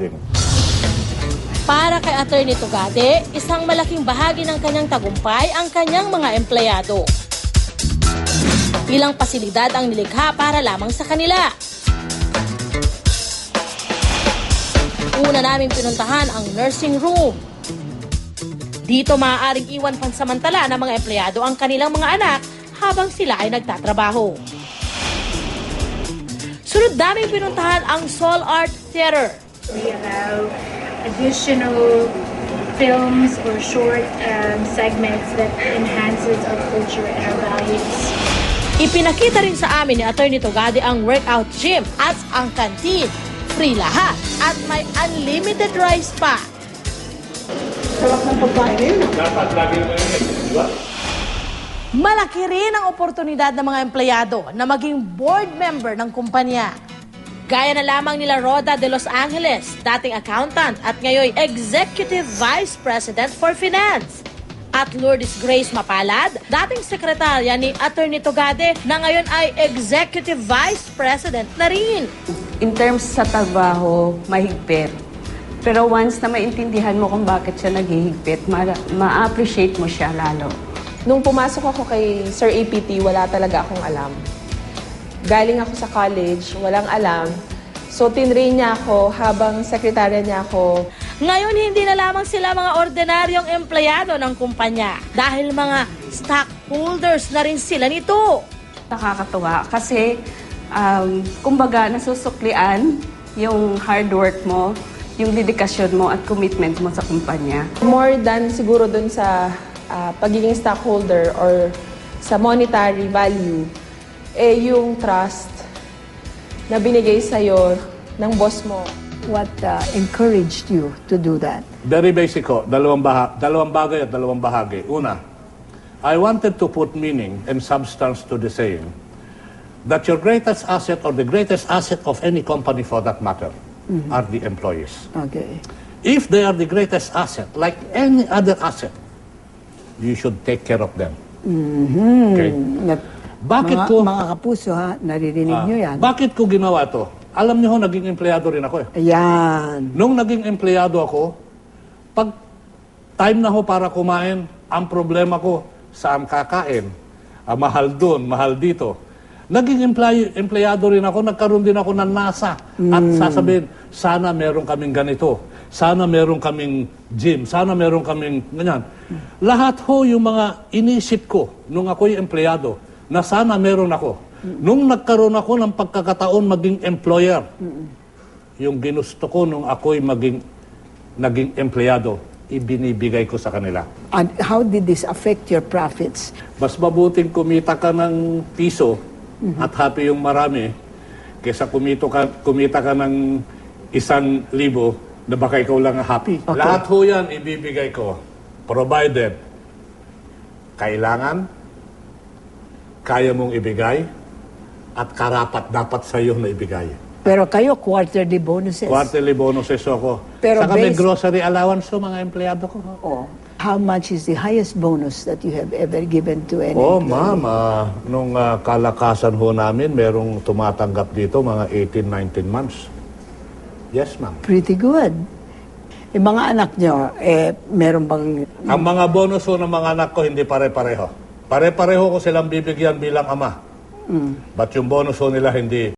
safeguarding. Para kay Atty. Tugade, isang malaking bahagi ng kanyang tagumpay ang kanyang mga empleyado. Ilang pasilidad ang nilikha para lamang sa kanila. Una namin pinuntahan ang nursing room. Dito maaaring iwan pansamantala ng mga empleyado ang kanilang mga anak habang sila ay nagtatrabaho. Sunod namin pinuntahan ang Soul Art Theater. We allow additional films or short segments that enhances our culture and our values. Ipinakita rin sa amin ni Atty. Tugade ang workout gym at ang canteen. Free lahat at may unlimited rice pa. Malaki rin ang oportunidad ng mga empleyado na maging board member ng kumpanya. Gaya na lamang nila Rhoda de Los Angeles, dating accountant at ngayon Executive Vice President for Finance. At Lourdes Grace Mapalad, dating sekretarya ni Atty. Tugade na ngayon ay Executive Vice President na rin. In terms sa trabaho, mahigpit. Pero once na maintindihan mo kung bakit siya naghihigpit, ma-appreciate mo siya lalo. Nung pumasok ako kay Sir APT, wala talaga akong alam. Galing ako sa college, walang alam. So, tinrain niya ako habang sekretarya niya ako. Ngayon, hindi na lamang sila mga ordinaryong empleyado ng kumpanya dahil mga stockholders na rin sila nito. Nakakatuwa kasi, kumbaga, nasusuklian yung hard work mo, yung dedikasyon mo at commitment mo sa kumpanya. More than siguro dun sa pagiging stockholder or sa monetary value, yung trust na binigay sa'yo ng boss mo. What encouraged you to do that? Very basic ho, dalawang bagay at dalawang bahagi. Una, I wanted to put meaning and substance to the saying that your greatest asset or the greatest asset of any company for that matter are the employees. Okay. If they are the greatest asset, like any other asset, you should take care of them. Okay? Bakit mga kapuso ha, naririnig nyo yan. Bakit ko ginawa to? Alam niyo ho, naging empleyado rin ako eh. Ayan. Nung naging empleyado ako, pag time na ho para kumain, ang problema ko, saan kakain? Mahal doon, mahal dito. Naging empleyado rin ako, nagkaroon din ako ng nasa. At sasabihin, sana meron kaming ganito. Sana meron kaming gym. Sana meron kaming ganyan. Lahat ho yung mga inisip ko nung ako'y empleyado na sana meron ako. Nung nagkaroon ako ng pagkakataon maging employer, yung ginusto ko nung ako'y naging empleyado, ibinibigay ko sa kanila. And how did this affect your profits? Mas mabuting kumita ka ng piso at happy yung marami kaysa kumita ka ng 1,000 na baka ikaw lang happy. Okay. Lahat ho yan ibibigay ko, provided kailangan, kaya mong ibigay, at karapat dapat sa iyo na ibigay. Pero kayo, quarterly bonuses. Quarterly bonuses ako. Pero saka may grocery allowance so mga empleyado ko. Oh. How much is the highest bonus that you have ever given to any Oh, employee? ma'am, nung kalakasan ho namin, merong tumatanggap dito mga 18, 19 months. Yes, ma'am. Pretty good. Yung mga anak nyo, meron bang... Ang mga bonus ho ng mga anak ko, hindi pare-pareho. Pare-pareho ko silang bibigyan bilang ama. But yung bonus ho nila, hindi.